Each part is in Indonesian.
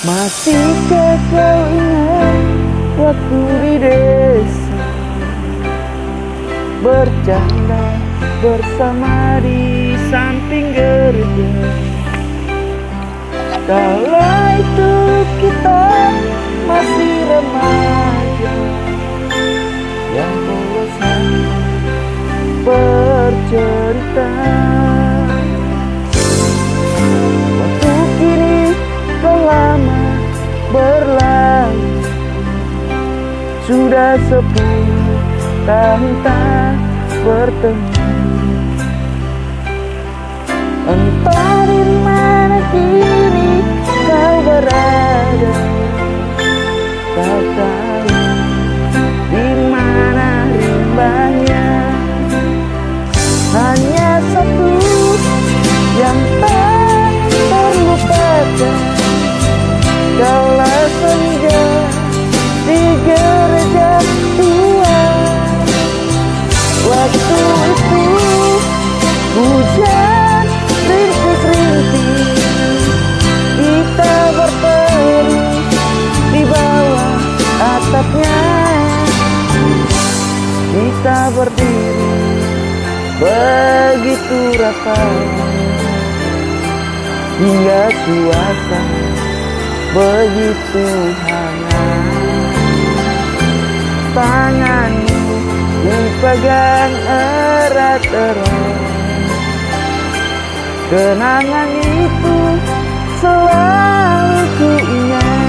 Masihkah kau ingat waktu di desa, bercanda bersama di samping gereja? Kala itu kita masih remaja yang bosan bercerita. Waktu kini telah lama berlalu, sudah 10 tahun tak bertemu. Entah di mana kini kau berada, kau tahu di mana rimbanya. Hanya satu yang tak terlupakan, kala senja di gereja tua. Waktu itu hujan rintik-rintik, kita bertemu di bawah atapnya. Kita berdiri begitu rapat, hingga suasana begitu hangat. Tanganmu dipegang erat-erat, kenangan itu selalu ku ingat.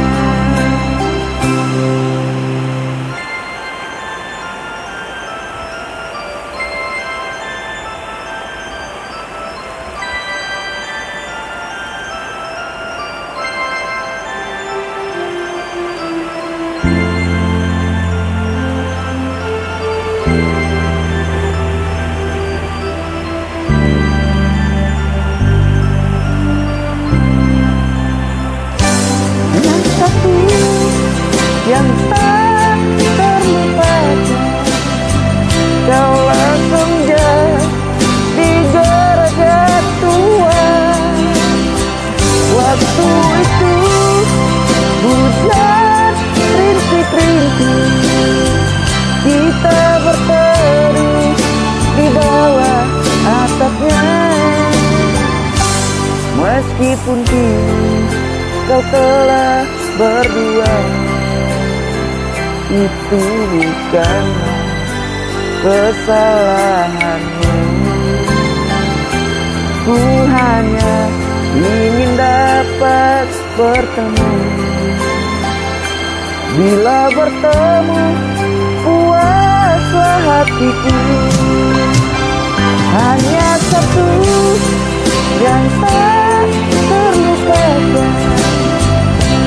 Yang tak terlupakan, kala senja di gereja tua. Waktu itu hujan rintik-rintik, kita berteduh di bawah atapnya. Meskipun kini kau telah berdua, itu bukanlah kesalahanmu. Ku hanya ingin dapat bertemu. Bila bertemu, puaslah hatiku. Hanya satu yang tak terlupakan,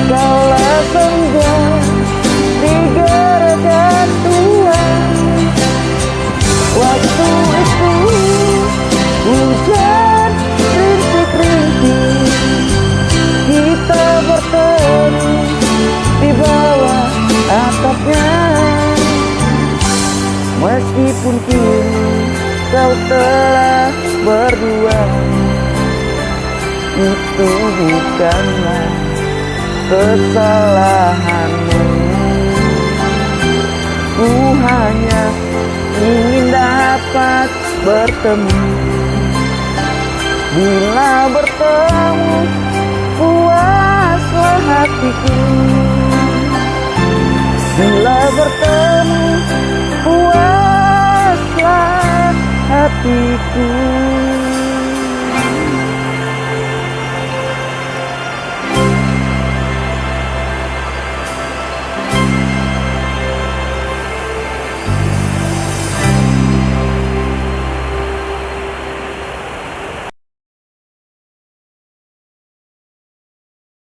kala senja di gereja tua. Waktu itu hujan rintik-rintik, kita bertemu di bawah atapnya. Meskipun kini kau telah berdua, itu bukanlah kesalahanmu. Ku hanya ingin dapat bertemu. Bila bertemu, puaslah hatiku. Bila bertemu, puaslah hatiku.